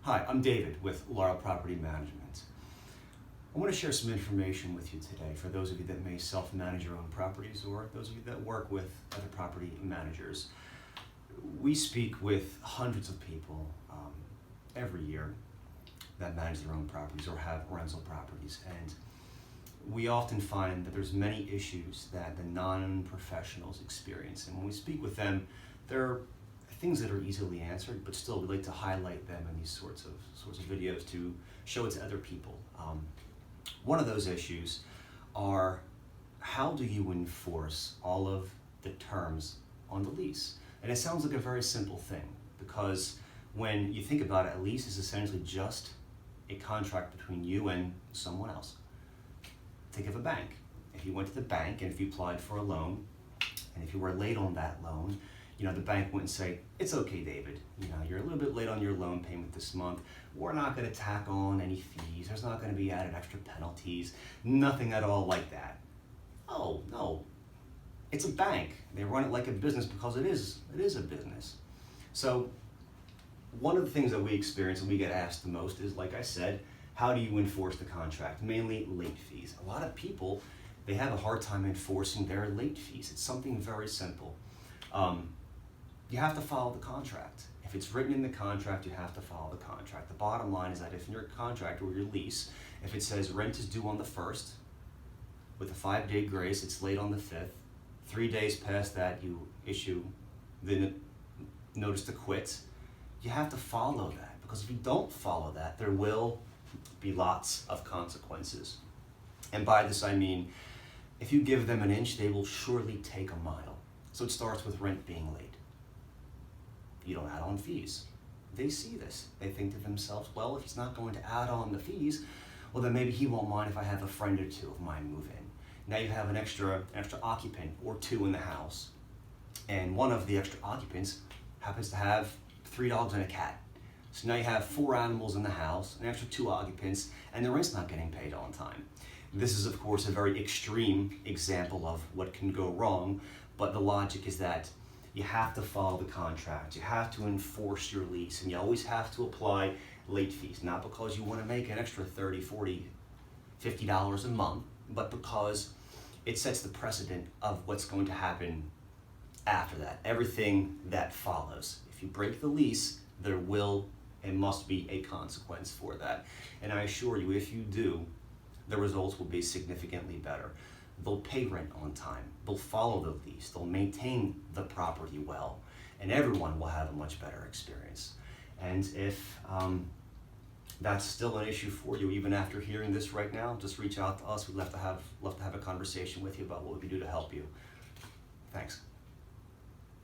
Hi, I'm David with Laurel Property Management. I want to share some information with you today for those of you that may self-manage your own properties or those of you that work with other property managers. We speak with hundreds of people every year that manage their own properties or have rental properties, and we often find that there's many issues that the non-professionals experience, and when we speak with them, they're things that are easily answered, but still we like to highlight them in these sorts of videos to show it to other people. One of those issues are, how do you enforce all of the terms on the lease? And it sounds like a very simple thing, because when you think about it, a lease is essentially just a contract between you and someone else. Think of a bank. If you went to the bank and if you applied for a loan, and if you were late on that loan, the bank wouldn't say, "It's okay, David, you're a little bit late on your loan payment this month. We're not going to tack on any fees. There's not going to be added extra penalties." Nothing at all like that. Oh, no. It's a bank. They run it like a business because it is a business. So one of the things that we experience and we get asked the most is, like I said, how do you enforce the contract? Mainly late fees. A lot of people, they have a hard time enforcing their late fees. It's something very simple. You have to follow the contract. If it's written in the contract, you have to follow the contract. The bottom line is that if in your contract or your lease, if it says rent is due on the 1st, with a 5-day grace, it's late on the 5th, 3 days past that you issue the notice to quit, you have to follow that, because if you don't follow that, there will be lots of consequences. And by this I mean, if you give them an inch, they will surely take a mile. So it starts with rent being late. You don't add on fees. They see this. They think to themselves, well, if he's not going to add on the fees, well, then maybe he won't mind if I have a friend or two of mine move in. Now you have an extra occupant or two in the house, and one of the extra occupants happens to have 3 dogs and a cat. So now you have 4 animals in the house, an extra 2 occupants, and the rent's not getting paid on time. This is, of course, a very extreme example of what can go wrong, but the logic is that you have to follow the contract, you have to enforce your lease, and you always have to apply late fees, not because you want to make an extra $30, $40, $50 a month, but because it sets the precedent of what's going to happen after that, everything that follows. If you break the lease, there will and must be a consequence for that. And I assure you, if you do, the results will be significantly better. They'll pay rent on time, they'll follow the lease, they'll maintain the property well, and everyone will have a much better experience. And if that's still an issue for you, even after hearing this right now, just reach out to us. We'd love to have a conversation with you about what we can do to help you. Thanks.